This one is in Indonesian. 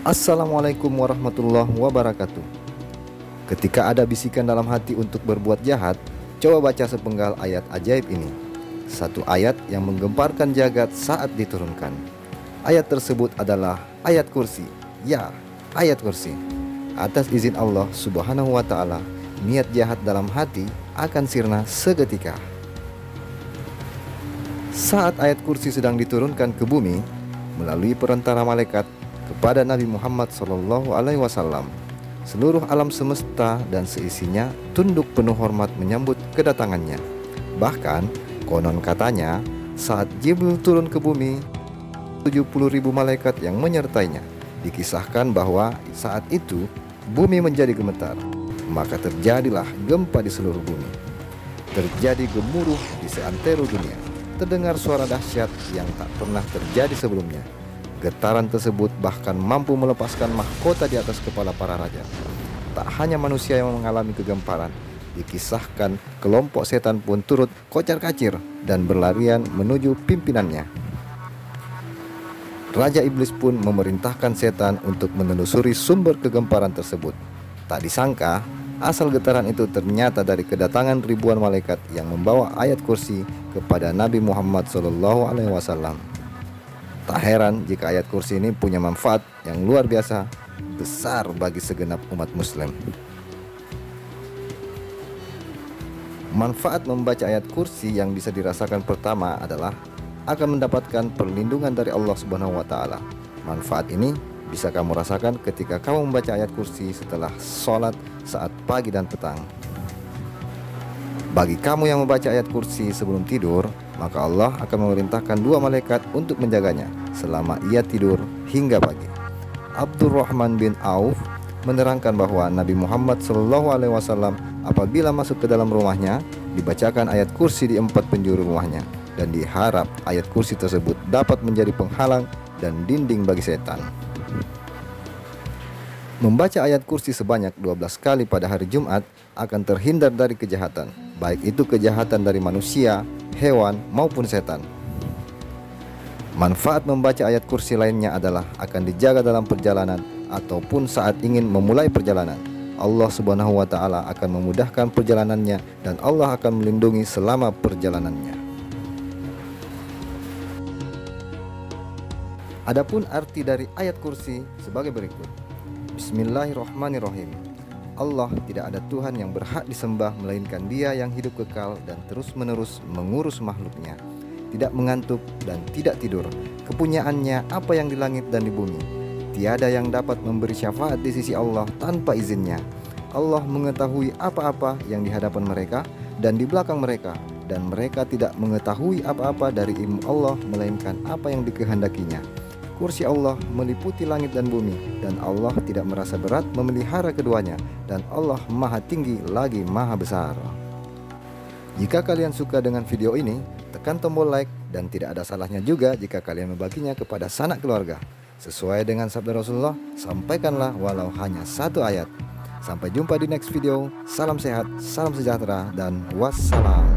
Assalamualaikum warahmatullahi wabarakatuh. Ketika ada bisikan dalam hati untuk berbuat jahat, coba baca sepenggal ayat ajaib ini. Satu ayat yang menggemparkan jagat saat diturunkan. Ayat tersebut adalah ayat kursi. Ya, ayat kursi. Atas izin Allah subhanahu wa ta'ala, niat jahat dalam hati akan sirna seketika. Saat ayat kursi sedang diturunkan ke bumi melalui perantara malaikat kepada Nabi Muhammad SAW, seluruh alam semesta dan seisinya tunduk penuh hormat menyambut kedatangannya. Bahkan konon katanya saat Jibril turun ke bumi, 70.000 malaikat yang menyertainya. Dikisahkan bahwa saat itu bumi menjadi gemetar, maka terjadilah gempa di seluruh bumi. Terjadi gemuruh di seantero dunia. Terdengar suara dahsyat yang tak pernah terjadi sebelumnya. Getaran tersebut bahkan mampu melepaskan mahkota di atas kepala para raja. Tak hanya manusia yang mengalami kegemparan, dikisahkan kelompok setan pun turut kocar-kacir dan berlarian menuju pimpinannya. Raja Iblis pun memerintahkan setan untuk menelusuri sumber kegemparan tersebut. Tak disangka, asal getaran itu ternyata dari kedatangan ribuan malaikat yang membawa ayat kursi kepada Nabi Muhammad SAW. Tak heran jika ayat kursi ini punya manfaat yang luar biasa besar bagi segenap umat muslim. Manfaat membaca ayat kursi yang bisa dirasakan pertama adalah akan mendapatkan perlindungan dari Allah Subhanahu wa taala. Manfaat ini bisa kamu rasakan ketika kamu membaca ayat kursi setelah sholat saat pagi dan petang. Bagi kamu yang membaca ayat kursi sebelum tidur, maka Allah akan memerintahkan 2 malaikat untuk menjaganya selama ia tidur hingga pagi. Abdurrahman bin Auf menerangkan bahwa Nabi Muhammad SAW apabila masuk ke dalam rumahnya, dibacakan ayat kursi di 4 penjuru rumahnya, dan diharap ayat kursi tersebut dapat menjadi penghalang dan dinding bagi setan. Membaca ayat kursi sebanyak 12 kali pada hari Jumat akan terhindar dari kejahatan, baik itu kejahatan dari manusia, hewan, maupun setan. Manfaat membaca ayat kursi lainnya adalah akan dijaga dalam perjalanan ataupun saat ingin memulai perjalanan. Allah Subhanahu wa ta'ala akan memudahkan perjalanannya dan Allah akan melindungi selama perjalanannya. Adapun arti dari ayat kursi sebagai berikut. Bismillahirrahmanirrahim. Allah tidak ada Tuhan yang berhak disembah melainkan Dia yang hidup kekal dan terus-menerus mengurus makhluknya, tidak mengantuk dan tidak tidur. Kepunyaannya apa yang di langit dan di bumi. Tiada yang dapat memberi syafaat di sisi Allah tanpa izinnya. Allah mengetahui apa-apa yang di hadapan mereka dan di belakang mereka, dan mereka tidak mengetahui apa-apa dari ilmu Allah melainkan apa yang dikehendakinya. Kursi Allah meliputi langit dan bumi, dan Allah tidak merasa berat memelihara keduanya, dan Allah maha tinggi lagi maha besar. Jika kalian suka dengan video ini, tekan tombol like, dan tidak ada salahnya juga jika kalian membaginya kepada sanak keluarga. Sesuai dengan sabda Rasulullah, sampaikanlah walau hanya 1 ayat. Sampai jumpa di next video. Salam sehat, salam sejahtera, dan wassalam.